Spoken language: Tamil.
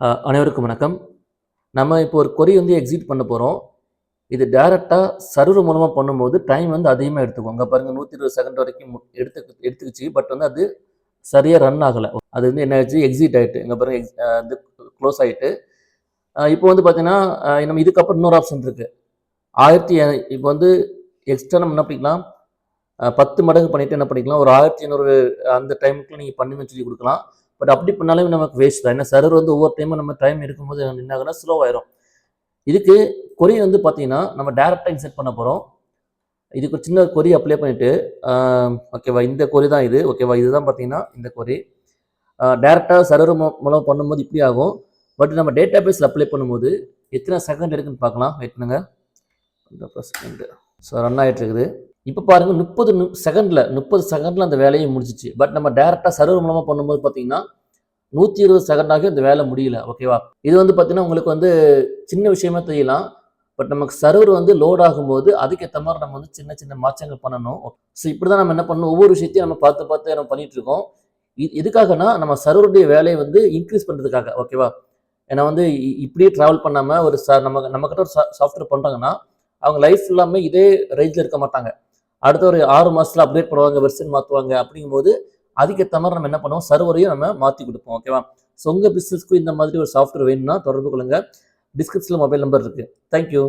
அனைவருக்கும் வணக்கம். நம்ம இப்போ ஒரு கொரி வந்து எக்ஸிக்யூட் பண்ண போறோம். இது டைரக்ட்டா சர்வர் மூலமா பண்ணும்போது டைம் வந்து அதிகமா எடுத்துக்கும். அங்க பாருங்க 120 செகண்ட் வரைக்கும் எடுத்துக்கிச்சு. பட் வந்து அது சரியா ரன் ஆகல. அது வந்து என்ன ஆயிடுச்சு, எக்ஸிட் ஆயிட்டு. இங்க பாருங்க வந்து க்ளோஸ் ஆயிட்டு. இப்போ வந்து பார்த்தீங்கன்னா, நம்ம இதுக்கப்புறம் இன்னொரு ஆப்ஷன் இருக்கு. 1000 இப்போ வந்து எக்ஸ்ட்ரா நம்ம என்ன பண்ணிக்கலாம், 10 மடங்கு பண்ணிட்டு என்ன பண்ணிக்கலாம், ஒரு 1500 அந்த டைமுக்குள்ள நீங்க பண்ணுங்கன்னு சொல்லி குடுக்கலாம். பட் அப்படி பண்ணாலே நமக்கு வேஸ்ட் தான். ஏன்னா சர்வர் வந்து ஒவ்வொரு டைமும் நம்ம டைம் இருக்கும்போது என்ன ஆகும்னா ஸ்லோ ஆயிரும். இதுக்கு கொரி வந்து பார்த்தீங்கன்னா, நம்ம டைரக்ட்டா இன்சர்ட் பண்ண போறோம். இதுக்கு ஒரு சின்ன கொரி அப்ளை பண்ணிட்டு, ஆ ஓகேவா, இந்த கொரி தான் இது. ஓகேவா, இதுதான் பார்த்தீங்கன்னா இந்த கொரி. டைரக்ட்டா சர்வர் மூலமா பண்ணும்போது இப்படி ஆகும். பட் நம்ம டேட்டாபேஸ்ல அப்ளை பண்ணும்போது எத்தனை செகண்ட் எடுக்குன்னு பார்க்கலாம். வெயிட் பண்ணுங்க. 1 செகண்ட். ஸோ ரன் ஆயிட்டு இருக்குது. இப்போ பாருங்க 30 செகண்ட்ல அந்த வேலையை முடிஞ்சிச்சு. பட் நம்ம டைரக்ட்டா சர்வர் மூலமா பண்ணும்போது பார்த்தீங்கன்னா 120 செகண்டாக இந்த வேலை முடியல. ஓகேவா, இது வந்து பார்த்தீங்கன்னா உங்களுக்கு வந்து சின்ன விஷயமா தெரியலாம். பட் நமக்கு சர்வர் வந்து லோட் ஆகும்போது அதுக்கேற்ற மாதிரி நம்ம வந்து சின்ன சின்ன மாற்றங்கள் பண்ணணும். ஸோ இப்படி தான் நம்ம என்ன பண்ணணும், ஒவ்வொரு விஷயத்தையும் நம்ம பார்த்து பார்த்து நம்ம பண்ணிட்டு இருக்கோம். எதுக்காகனா நம்ம சர்வருடைய வேலையை வந்து இன்க்ரீஸ் பண்ணுறதுக்காக. ஓகேவா, ஏன்னா வந்து இப்படியே ட்ராவல் பண்ணாமல் ஒரு நம்மக்கிட்ட ஒரு சாஃப்ட்வேர் பண்ணுறாங்கன்னா அவங்க லைஃப் எல்லாமே இதே ரேஞ்சில் இருக்க மாட்டாங்க. அடுத்த ஒரு 6 மாசத்துல அப்டேட் பண்ணுவாங்க, வெர்ஷன் மாற்றுவாங்க. அப்படிங்கும்போது அதுக்கேற்ற மாதிரி நம்ம என்ன பண்ணுவோம், சர்வரையும் நம்ம மாற்றி கொடுப்போம். ஓகேவா, ஸோ உங்கள் பிஸ்னஸ்க்கு இந்த மாதிரி ஒரு சாஃப்ட்வேர் வேணும்னா தொடர்பு கொள்ளுங்க. டிஸ்கிரிப்ஷனில் மொபைல் நம்பர் இருக்குது. தேங்க்யூ.